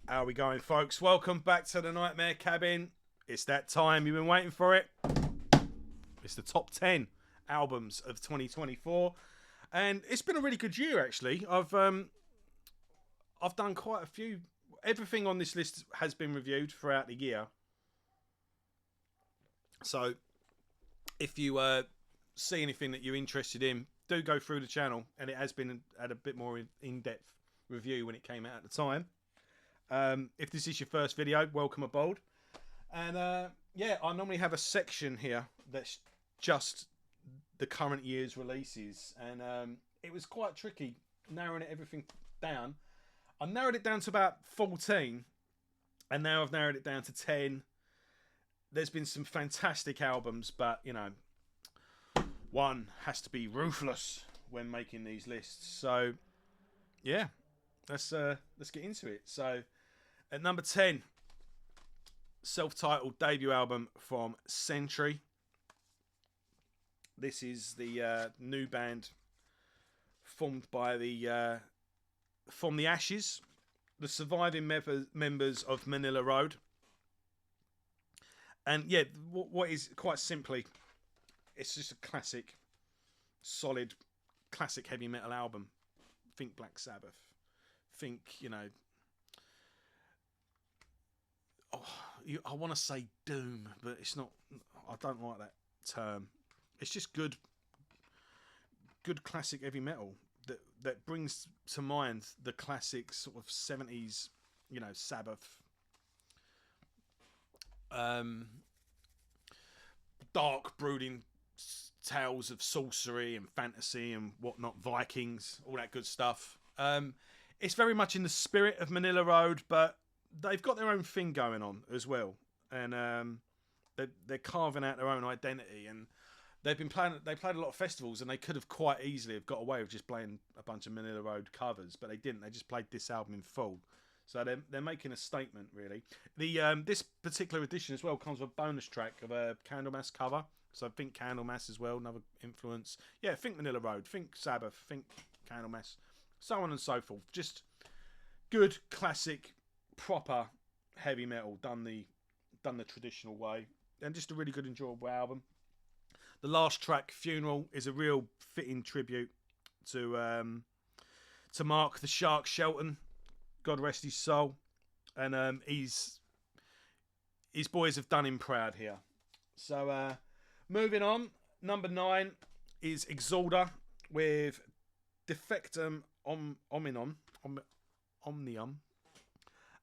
How are we going, folks? Welcome back to the Nightmare Cabin. It's that time. You've been waiting for it. It's the top 10 albums of 2024. And it's been a really good year, actually. I've done quite a few. Everything on this list has been reviewed throughout the year. So if you see anything that you're interested in, do go through the channel. And it has been at a bit more in-depth review when it came out at the time. If this is your first video, welcome aboard. And yeah, I normally have a section here that's just the current year's releases, and it was quite tricky narrowing everything down. I narrowed it down to about 14, and now I've narrowed it down to 10. There's been some fantastic albums, but you know, one has to be ruthless when making these lists. So yeah, let's get into it. So at number 10, self-titled debut album from Sentry. This is the new band formed by from the ashes, the surviving members of Manila Road. And yeah, what is quite simply, it's just a classic, solid, classic heavy metal album. Think Black Sabbath. Think, you know, I want to say doom, but it's not. I don't like that term. It's just good classic heavy metal that brings to mind the classic sort of 70s, you know, Sabbath, dark brooding tales of sorcery and fantasy and whatnot, Vikings, all that good stuff. It's very much in the spirit of Manila Road, but they've got their own thing going on as well, and they're carving out their own identity. And they played a lot of festivals, and they could have quite easily have got away with just playing a bunch of Manila Road covers, but they didn't. They just played this album in full. So they're making a statement, really. The this particular edition as well comes with a bonus track of a Candlemass cover. So I think Candlemass as well, another influence. Yeah, think Manila Road, think Sabbath, think Candlemass, so on and so forth. Just good, classic, proper heavy metal done the traditional way, and just a really good, enjoyable album. The last track, Funeral, is a real fitting tribute to Mark the Shark Shelton, God rest his soul, and his boys have done him proud here. So moving on, number 9 is Exalder with Defectum Omnium.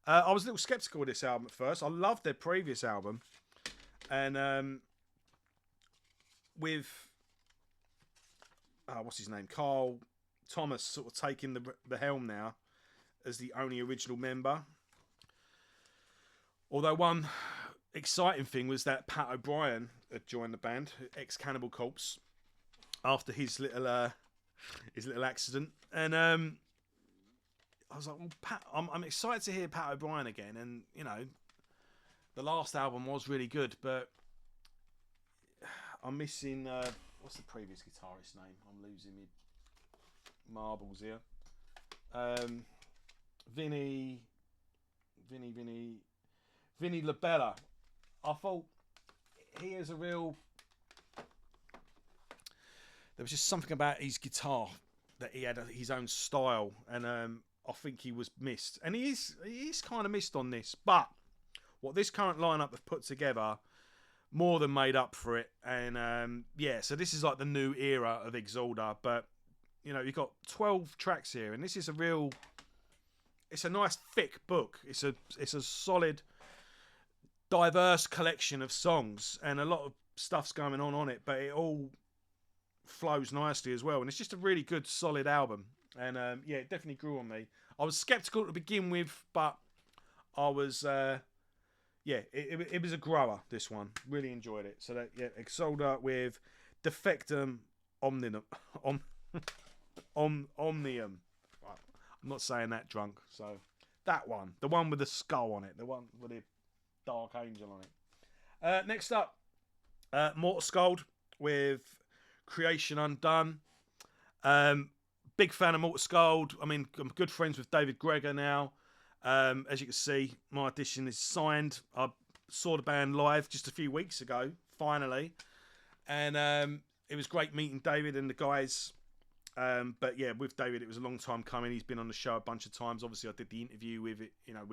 I was a little sceptical of this album at first. I loved their previous album, and with what's his name, Carl Thomas, sort of taking the helm now as the only original member. Although one exciting thing was that Pat O'Brien had joined the band, ex-Cannibal Corpse, after his little accident, and I was like, well, Pat, I'm excited to hear Pat O'Brien again, and you know, the last album was really good, but I'm missing what's the previous guitarist's name? I'm losing me marbles here. Vinny Labella. I thought he is a real. There was just something about his guitar that he had his own style, and I think he was missed, and he is kind of missed on this. But what this current lineup have put together more than made up for it, and yeah. So this is like the new era of Exalder, but you know, you've got 12 tracks here, and this is it's a nice thick book. It's a solid, diverse collection of songs, and a lot of stuff's going on it, but it all flows nicely as well, and it's just a really good, solid album. And yeah, it definitely grew on me. I was skeptical to begin with, but I was yeah, it was a grower, this one. Really enjoyed it. So that, yeah, Exalder with Defectum Omnium. Omnium. I'm not saying that drunk. So that one, the one with the skull on it, the one with the dark angel on it. Next up, Mort Scold with Creation Undone. Big fan of Mort Scold. I mean, I'm good friends with David Greger now. As you can see, my edition is signed. I saw the band live just a few weeks ago, finally, and it was great meeting David and the guys. But yeah, with David, it was a long time coming. He's been on the show a bunch of times. Obviously, I did the interview with it. You know,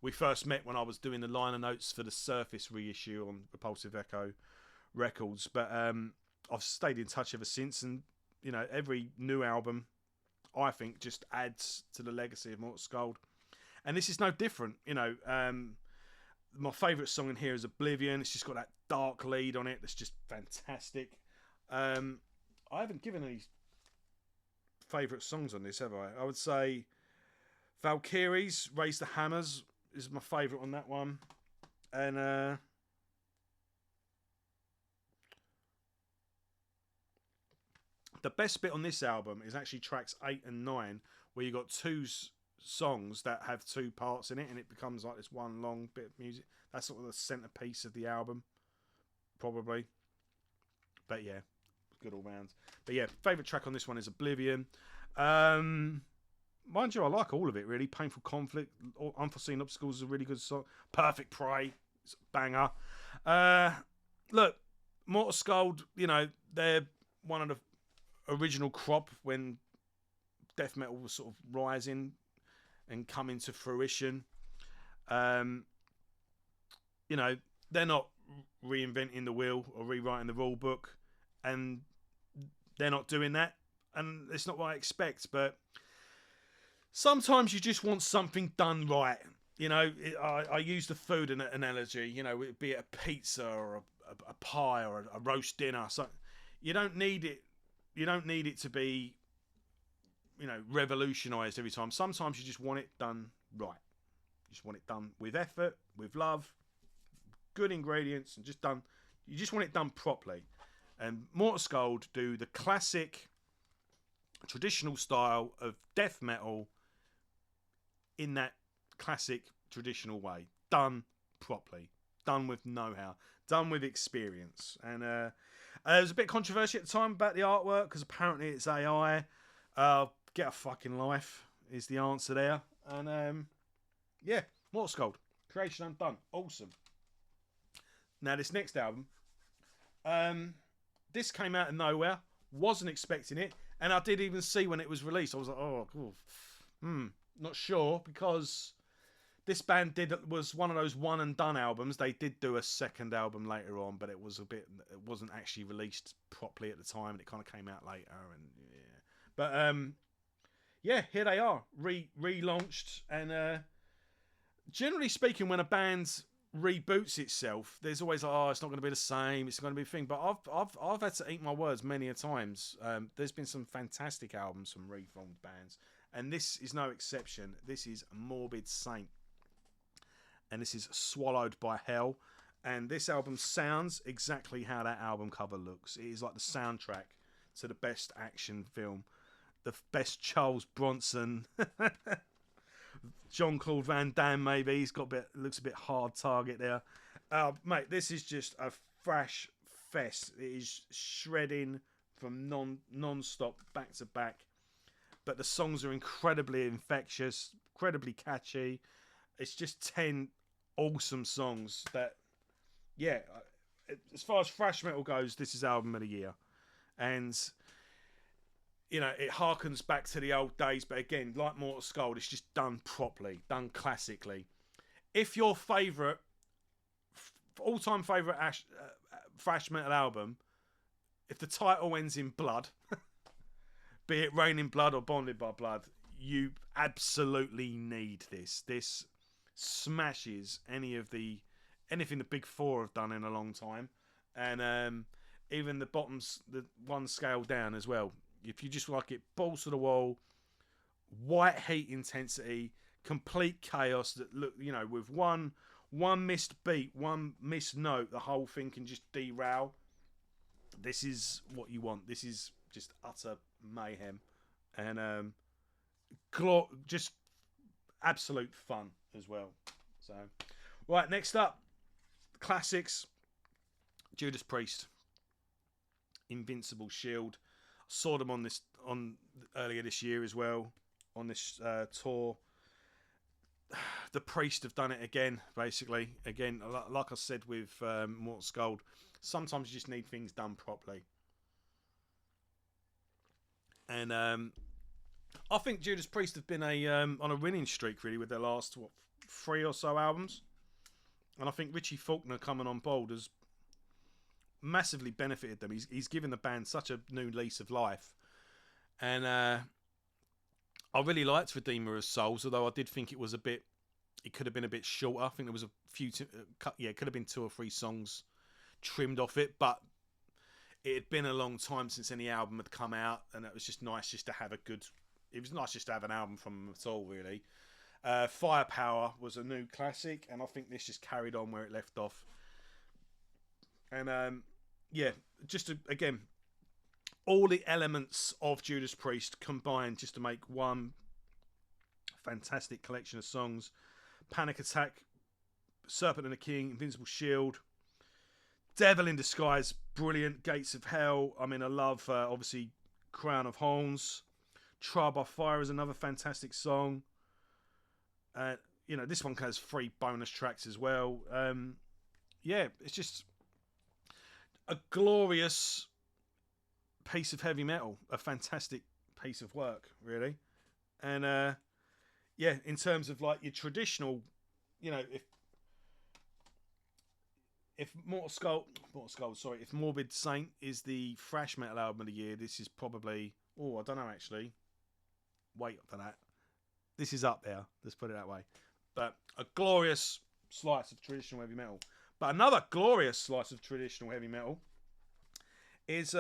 we first met when I was doing the liner notes for the Surface reissue on Repulsive Echo Records. But I've stayed in touch ever since, and you know, every new album, I think, just adds to the legacy of Mort Scold. And this is no different. You know, my favourite song in here is Oblivion. It's just got that dark lead on it that's just fantastic. I haven't given any favourite songs on this, have I? I would say Valkyries, Raise the Hammers is my favourite on that one. And the best bit on this album is actually tracks 8 and 9, where you got two songs that have two parts in it, and it becomes like this one long bit of music. That's sort of the centerpiece of the album, probably. But yeah, good all round. But yeah, favourite track on this one is Oblivion. Mind you, I like all of it really. Painful Conflict, Unforeseen Obstacles is a really good song. Perfect Prey, it's a banger. Look, Mortal Scold, you know, they're one of the original crop when death metal was sort of rising and coming to fruition. You know, they're not reinventing the wheel or rewriting the rule book, and they're not doing that, and it's not what I expect. But sometimes you just want something done right. You know, I use the food analogy. You know, be it a pizza or a pie or a roast dinner. So you don't need it. You don't need it to be, you know, revolutionised every time. Sometimes you just want it done right. You just want it done with effort, with love, good ingredients, and just done. You just want it done properly. And Mortal Scold do the classic, traditional style of death metal in that classic, traditional way. Done properly. Done with know-how. Done with experience. And there was a bit of controversy at the time about the artwork, because apparently it's AI. Get a fucking life is the answer there. And yeah, Mortal Scold. Creation Undone. Awesome. Now this next album, this came out of nowhere. Wasn't expecting it. And I did even see when it was released. I was like, oh, cool. Not sure, because this band was one of those one and done albums. They did do a second album later on, but it wasn't actually released properly at the time, and it kind of came out later. And yeah, but yeah, here they are, relaunched. And generally speaking, when a band reboots itself, there's always like, oh, it's not going to be the same, it's going to be a thing. But I've had to eat my words many a times. There's been some fantastic albums from reformed bands, and this is no exception. This is Morbid Saint, and this is Swallowed by Hell. And this album sounds exactly how that album cover looks. It is like the soundtrack to the best action film, the best Charles Bronson, Jean-Claude Van Damme. Maybe he's got looks a bit hard target there. Mate, this is just a thrash fest. It is shredding from non-stop, back to back. But the songs are incredibly infectious, incredibly catchy. It's just 10 awesome songs that, yeah, as far as thrash metal goes, this is album of the year. And, you know, it harkens back to the old days, but again, like Mortal Scold, it's just done properly, done classically. If your favourite, all-time favourite thrash metal album, if the title ends in blood, be it Raining Blood or Bonded by Blood, you absolutely need this. This smashes anything the Big Four have done in a long time, and even the one scale down as well. If you just like it, balls to the wall, white heat intensity, complete chaos. That look, you know, with one missed beat, one missed note, the whole thing can just derail. This is what you want. This is just utter mayhem, and just absolute fun as well. So, right, next up, classics. Judas Priest, Invincible Shield. Saw them on earlier this year as well on this tour. the Priest have done it again, basically. Again, like I said with Mort, Scold, sometimes you just need things done properly. And I think Judas Priest have been on a winning streak, really, with their last, 3 or so albums. And I think Richie Faulkner coming on board has massively benefited them. He's given the band such a new lease of life. And I really liked Redeemer of Souls, although I did think it could have been a bit shorter. I think there was a few, it could have been 2 or 3 songs trimmed off it, but it had been a long time since any album had come out, and it was just nice just to have an album from them at all, really. Firepower was a new classic, and I think this just carried on where it left off. And again, all the elements of Judas Priest combined just to make one fantastic collection of songs. Panic Attack, Serpent and the King, Invincible Shield, Devil in Disguise, brilliant. Gates of Hell. I mean, I love, obviously, Crown of Horns. Trial by Fire is another fantastic song. This one has 3 bonus tracks as well. It's just a glorious piece of heavy metal. A fantastic piece of work, really. And, in terms of, like, your traditional, if if Morbid Saint is the thrash metal album of the year, this is probably, I don't know, actually. Wait for that. This is up there. Let's put it that way. But a glorious slice of traditional heavy metal. But another glorious slice of traditional heavy metal is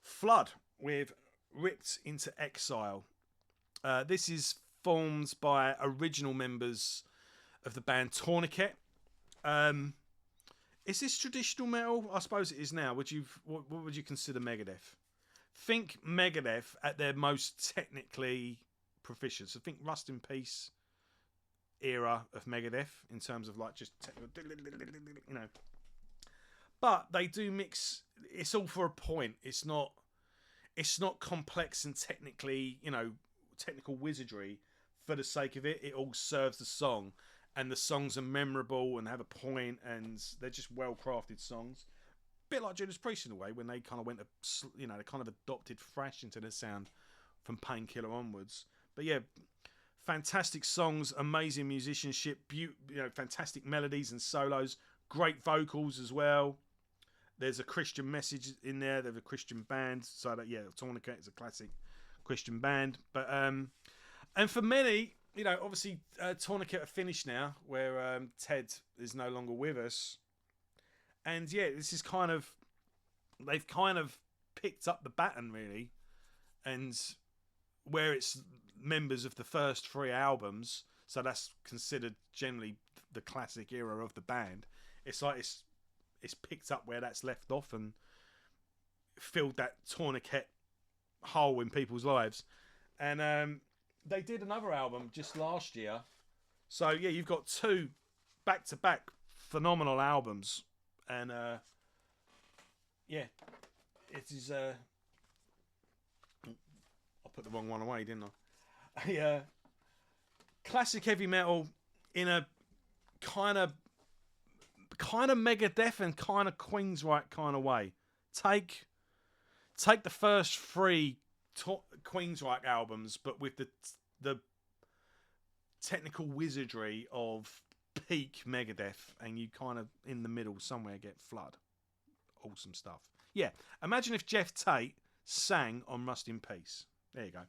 Flood with Ripped into Exile. This is formed by original members of the band Tourniquet. Is this traditional metal? I suppose it is now. What would you consider Megadeth? Think Megadeth at their most technically proficient. So think Rust in Peace era of Megadeth in terms of like just But they do mix. It's all for a point. It's not complex and technical wizardry for the sake of it. It all serves the song. And the songs are memorable and have a point, and they're just well-crafted songs. A bit like Judas Priest in a way, when they kind of went to, they kind of adopted thrash into their sound from Painkiller onwards. But yeah, fantastic songs, amazing musicianship, fantastic melodies and solos, great vocals as well. There's a Christian message in there. They're a Christian band, so that Tourniquet is a classic Christian band. But and for many, obviously Tourniquet are finished now, where Ted is no longer with us. And this is they've kind of picked up the baton, really. And where it's members of the first 3 albums, so that's considered generally the classic era of the band. It's like it's picked up where that's left off and filled that Tourniquet hole in people's lives. And they did another album just last year. So, you've got 2 back-to-back phenomenal albums. And, it is... I put the wrong one away, didn't I? Classic heavy metal in a kind of Megadeth and kind of Queensryche kind of way. Take the first 3 Queensryche albums, but with the technical wizardry of peak Megadeth, and you kind of in the middle somewhere get Flood. Awesome stuff. Imagine if Jeff Tate sang on Rust in Peace. There you go.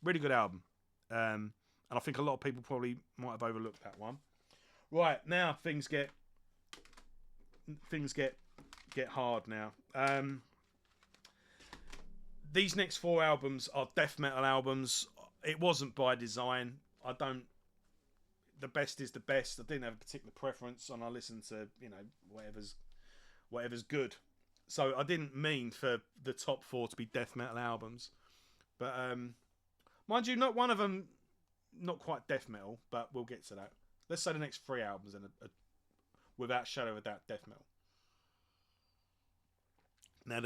Really good album. And I think a lot of people probably might have overlooked that one. Right, now things get hard now. These next 4 albums are death metal albums. It wasn't by design. The best is the best. I didn't have a particular preference, and I listened to whatever's good. So I didn't mean for the top 4 to be death metal albums, but mind you, not one of them, not quite death metal, but we'll get to that. Let's say the next 3 albums and without shadow of a doubt, death metal. Now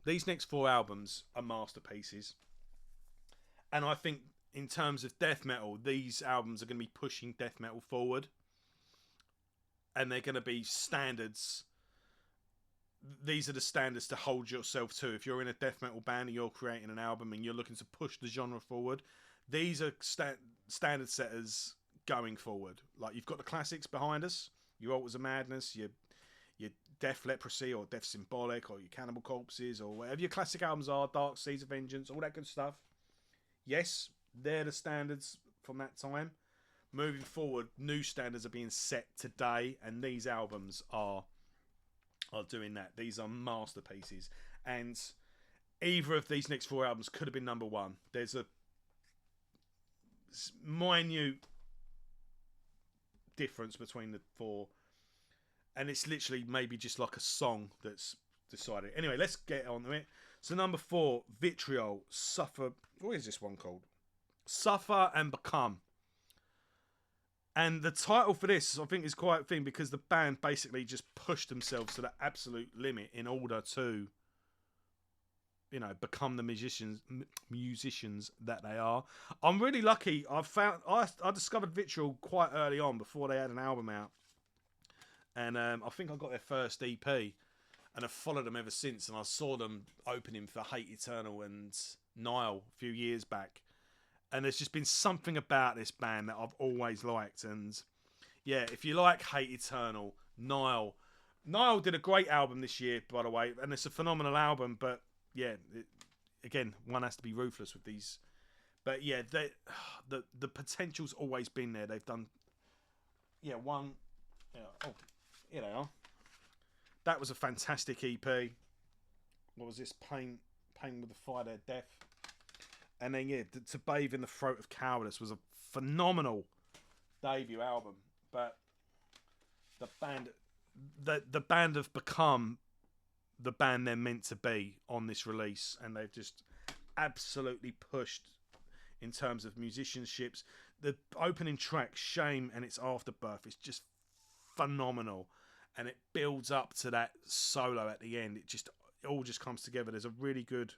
these next four albums are masterpieces, and I think in terms of death metal, these albums are going to be pushing death metal forward, and they're going to be standards. These are the standards to hold yourself to. If you're in a death metal band and you're creating an album and you're looking to push the genre forward, these are standard setters going forward. Like, you've got the classics behind us, your Altars of Madness, your Death Leprosy or Death Symbolic or your Cannibal Corpses or whatever your classic albums are, Dark Seas of Vengeance, all that good stuff. Yes, they're the standards from that time. Moving forward, new standards are being set today, and these albums are doing that. These are masterpieces, and either of these next 4 albums could have been number 1. There's a minute difference between the 4, and it's literally maybe just like a song that's decided. Anyway, let's get on to it. So number 4, Vitual, Suffer. What is this one called? Suffer and Become. And the title for this, I think, is quite a thing, because the band basically just pushed themselves to the absolute limit in order to, you know, become the musicians that they are. I'm really lucky. I discovered Vitual quite early on, before they had an album out, and I think I got their first EP, and I've followed them ever since. And I saw them opening for Hate Eternal and Nile a few years back. And there's just been something about this band that I've always liked. And yeah, if you like Hate Eternal, Nile did a great album this year, by the way, and it's a phenomenal album. But yeah, again, one has to be ruthless with these. But yeah, the potential's always been there. They've done, yeah, one. Yeah, oh, here they are. That was a fantastic EP. What was this? Pain with the Fire Their Death. And then, yeah, To Bathe in the Throat of Cowardice was a phenomenal debut album. But the band have become the band they're meant to be on this release, and they've just absolutely pushed in terms of musicianships. The opening track, Shame and its Afterbirth, is just phenomenal, and it builds up to that solo at the end. It all just comes together. There's a really good.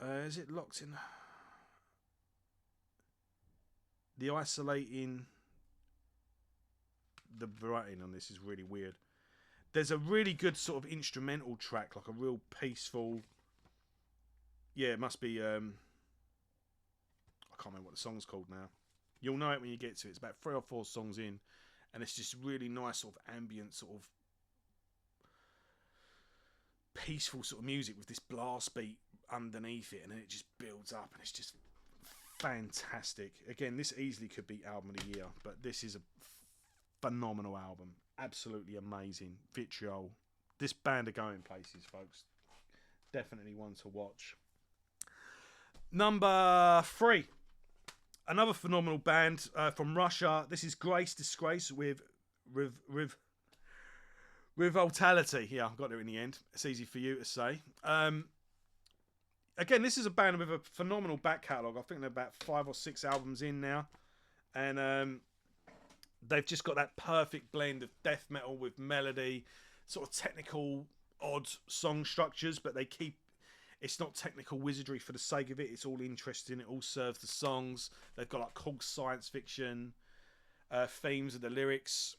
Is it locked in? The isolating. The writing on this is really weird. There's a really good sort of instrumental track, like a real peaceful. Yeah, it must be. I can't remember what the song's called now. You'll know it when you get to it. It's about 3 or 4 songs in, and it's just really nice, sort of ambient, sort of peaceful sort of music with this blast beat underneath it, and then it just builds up, and it's just fantastic. Again, this easily could be album of the year, but this is a phenomenal album. Absolutely amazing. Vitriol. This band are going places, folks. Definitely one to watch. Number 3. Another phenomenal band from Russia. This is Disgrace with Revoltality. Yeah, I got it in the end. It's easy for you to say. Again, this is a band with a phenomenal back catalogue. I think they're about 5 or 6 albums in now. And they've just got that perfect blend of death metal with melody, sort of technical, odd song structures, but they keep... It's not technical wizardry for the sake of it. It's all interesting. It all serves the songs. They've got like cool science fiction themes of the lyrics.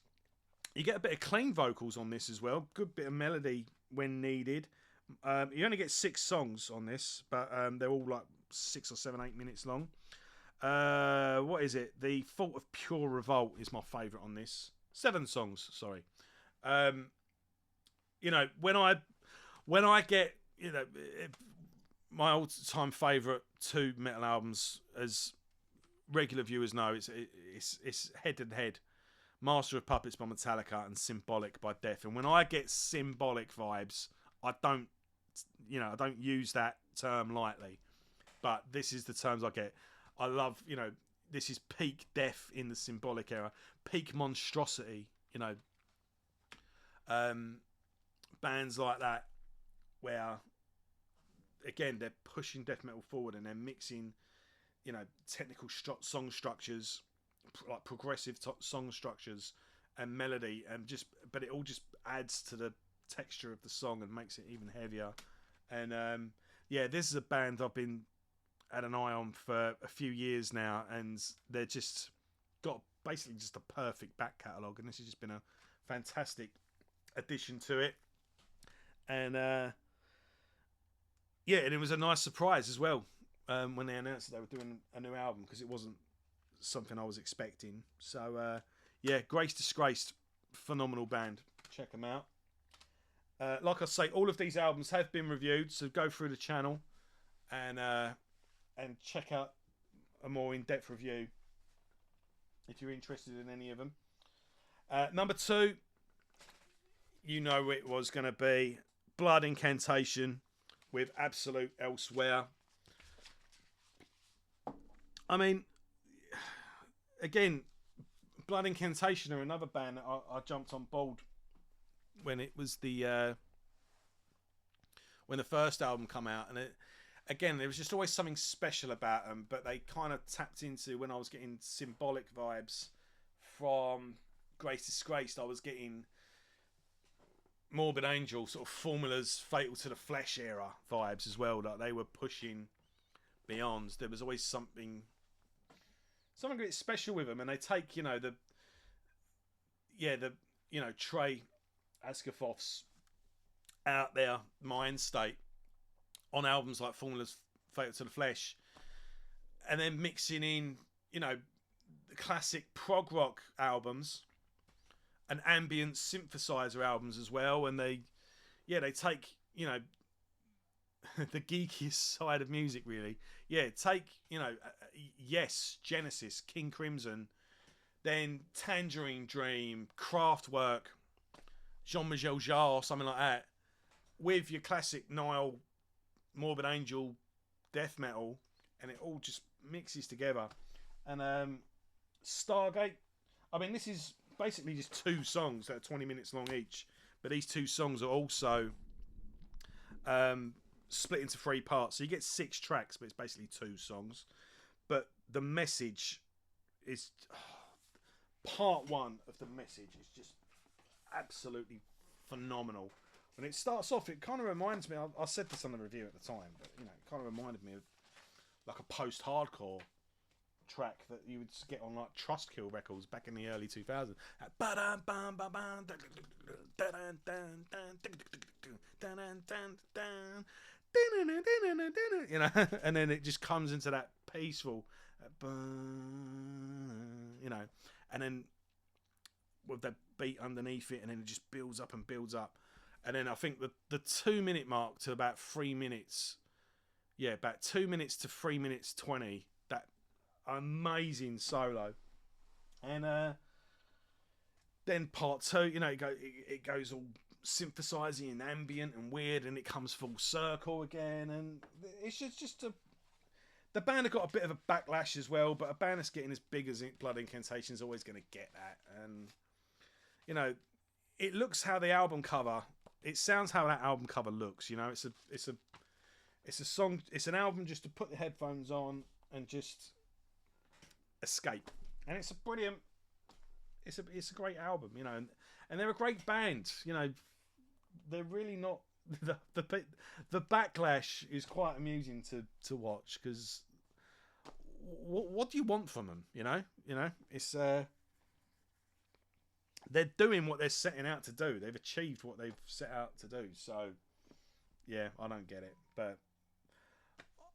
You get a bit of clean vocals on this as well. Good bit of melody when needed. You only get 6 songs on this, but they're all like 6 or 7, 8 minutes long. What is it? The Fault of Pure Revolt is my favourite on this. 7 songs, sorry. You know, when I get, you know, my all-time favourite 2 metal albums, as regular viewers know, it's head to head. Master of Puppets by Metallica and Symbolic by Death. And when I get Symbolic vibes, I don't use that term lightly, but this is the terms I get. I love, you know, this is peak Death in the Symbolic era, peak monstrosity, you know, bands like that, where again they're pushing death metal forward and they're mixing, you know, technical song structures, like progressive song structures and melody, and but it all just adds to the texture of the song and makes it even heavier. And yeah, this is a band I've been had an eye on for a few years now, and they're just got basically just a perfect back catalogue, and this has just been a fantastic addition to it. And yeah, and it was a nice surprise as well when they announced that they were doing a new album, because it wasn't something I was expecting. So yeah, Grace Disgraced, phenomenal band. Check them out. Like I say, all of these albums have been reviewed, so go through the channel and check out a more in-depth review if you're interested in any of them. Number 2, you know it was going to be Blood Incantation with Absolute Elsewhere. I mean, again, Blood Incantation are another band that I jumped on board when it was when the first album come out, and again, there was just always something special about them. But they kind of tapped into, when I was getting symbolic vibes from Grace Disgraced, I was getting Morbid Angel, sort of Formula's Fatal to the Flesh era vibes as well. Like they were pushing beyond. There was always something a bit special with them, and they take, Trey Ascafov's out there mind state on albums like Formula's Fatal to the Flesh, and then mixing in, the classic prog rock albums and ambient synthesizer albums as well. And they take, the geekiest side of music, really. Yeah, take, Yes, Genesis, King Crimson, then Tangerine Dream, Kraftwerk, Jean-Michel Jarre, something like that, with your classic Nile, Morbid Angel, death metal, and it all just mixes together. And Stargate, I mean, this is basically just 2 songs that are 20 minutes long each, but these 2 songs are also split into 3 parts, so you get 6 tracks, but it's basically 2 songs. But the message is part 1 of the message is just absolutely phenomenal. When it starts off, it kind of reminds me, I said this on the review at the time, but it kind of reminded me of like a post-hardcore track that you would get on like Trustkill records back in the early 2000s. And then it just comes into that peaceful, and then with that beat underneath it, and then it just builds up and builds up. And then I think the 2-minute mark to about 3 minutes, about 2 minutes to 3 minutes 20, that amazing solo. And then part 2, it goes all synthesizing and ambient and weird, and it comes full circle again. And it's just the band have got a bit of a backlash as well, but a band that's getting as big as Blood Incantation is always going to get that. And it looks how the album cover, it sounds how that album cover looks. It's a song, it's an album just to put the headphones on and just escape. And it's a brilliant, it's a great album, and they're a great band. They're really not, the backlash is quite amusing to watch, because what do you want from them? It's they're doing what they're setting out to do. They've achieved what they've set out to do. So yeah, I don't get it, but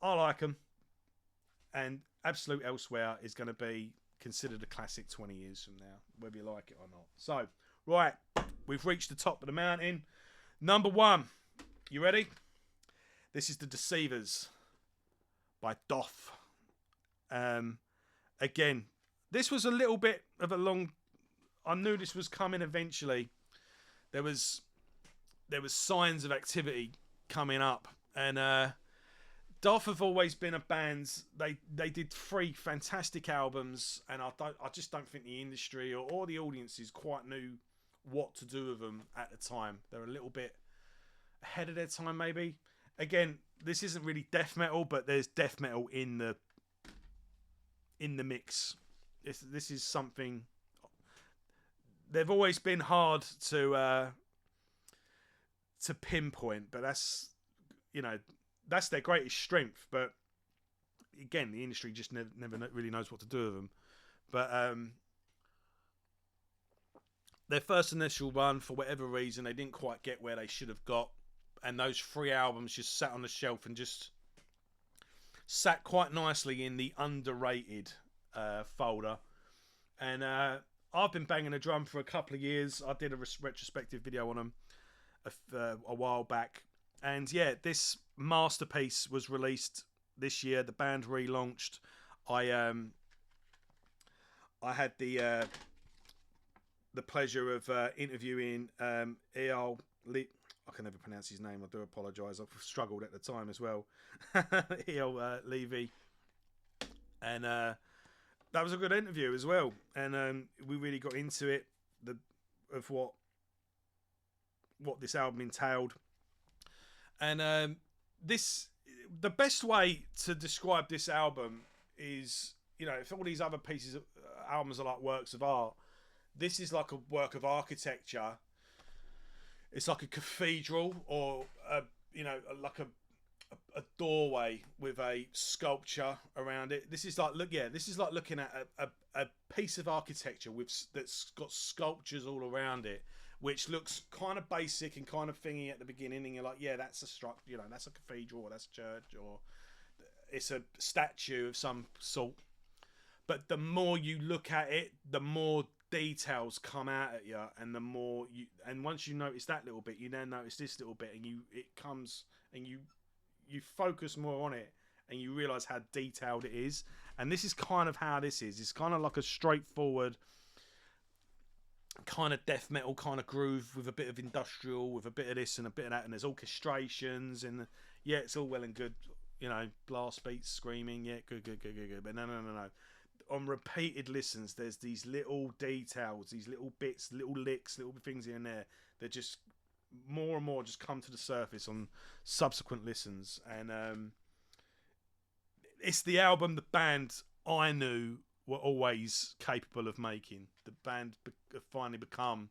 I like them. And Absolute Elsewhere is going to be considered a classic 20 years from now, whether you like it or not. So right, we've reached the top of the mountain. Number 1, you ready? This is the Deceivers by Doff. Again, this was a little bit of a long, I knew this was coming eventually. There was signs of activity coming up, and Doff have always been a band. They did 3 fantastic albums, and I just don't think the industry or the audiences quite knew what to do with them at the time. They're a little bit ahead of their time, maybe. Again, this isn't really death metal, but there's death metal in the mix. This is something. They've always been hard to pinpoint, but that's their greatest strength. But again, the industry just never really knows what to do with them. But their first initial run, for whatever reason, they didn't quite get where they should have got, and those 3 albums just sat on the shelf and just sat quite nicely in the underrated folder. And I've been banging a drum for a couple of years. I did a retrospective video on them a while back, and yeah, this masterpiece was released this year. The band relaunched. I had the pleasure of interviewing Eyal I can never pronounce his name. I do apologise. I've struggled at the time as well. Eyal Levy, and that was a good interview as well. And we really got into it, of what this album entailed. And the best way to describe this album is, if all these other albums are like works of art, this is like a work of architecture. It's like a cathedral, or like a doorway with a sculpture around it. This is like looking at a piece of architecture that's got sculptures all around it, which looks kind of basic and kind of thingy at the beginning, and you're like, yeah, that's a structure, that's a cathedral, or that's a church, or it's a statue of some sort. But the more you look at it, the more details come out at you, and the more and once you notice that little bit, you then notice this little bit, and you focus more on it, and you realise how detailed it is. And this is kind of how this is. It's kind of like a straightforward kind of death metal kind of groove with a bit of industrial, with a bit of this and a bit of that, and there's orchestrations, and yeah, it's all well and good, blast beats, screaming, yeah, good. But no. On repeated listens, there's these little details, these little bits, little licks, little things here and there that just more and more just come to the surface on subsequent listens. And it's the album the band I knew were always capable of making. The band have finally become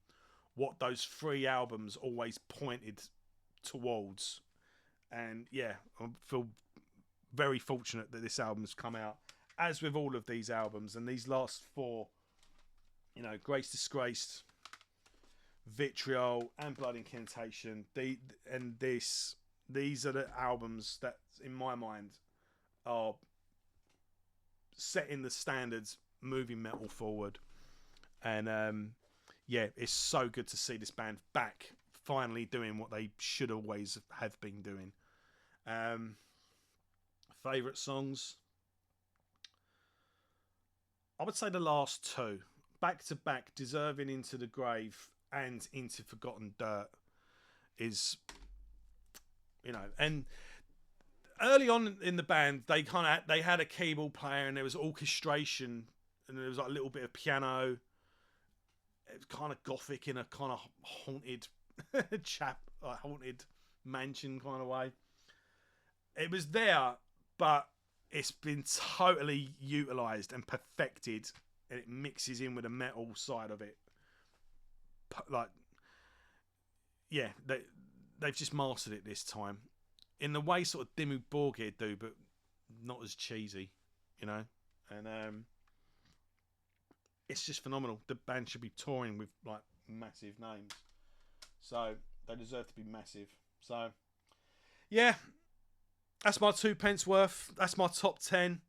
what those 3 albums always pointed towards. And yeah, I feel very fortunate that this album's come out. As with all of these albums, and these last 4, Grace, Disgraced, Vitual, and Blood Incantation, these are the albums that, in my mind, are setting the standards, moving metal forward. And yeah, it's so good to see this band back, finally doing what they should always have been doing. Favourite songs? I would say the last 2, back to back, Deserving Into the Grave and Into Forgotten Dirt, is, and early on in the band, they had a keyboard player, and there was orchestration, and there was like a little bit of piano. It was kind of gothic in a kind of haunted haunted mansion kind of way. It was there, but it's been totally utilised and perfected, and it mixes in with the metal side of it. Like, yeah, they've just mastered it this time, in the way sort of Dimmu Borgir do, but not as cheesy, And it's just phenomenal. The band should be touring with like massive names, so they deserve to be massive. So, yeah. That's my 2 pence worth. That's my top 10.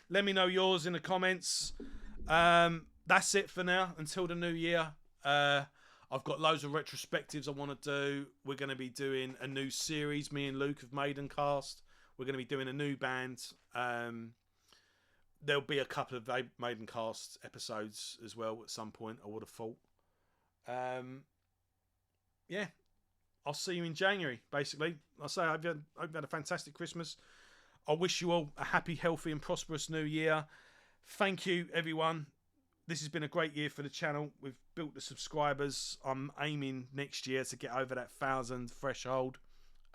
Let me know yours in the comments. That's it for now until the new year. I've got loads of retrospectives I want to do. We're going to be doing a new series, me and Luke of Maidencast. We're going to be doing a new band. There'll be a couple of Maidencast episodes as well at some point, I would have thought. Yeah. I'll see you in January, basically. I'll say I've had a fantastic Christmas. I wish you all a happy, healthy and prosperous new year. Thank you, everyone. This has been a great year for the channel. We've built the subscribers. I'm aiming next year to get over that 1,000 threshold.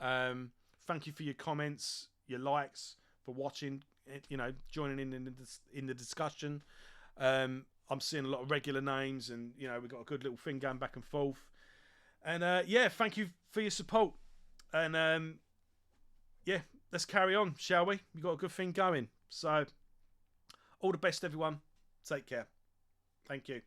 Thank you for your comments, your likes, for watching, joining in the discussion. I'm seeing a lot of regular names, and, we've got a good little thing going back and forth. And yeah, thank you for your support. And yeah, let's carry on, shall we? We've got a good thing going. So, all the best, everyone. Take care. Thank you.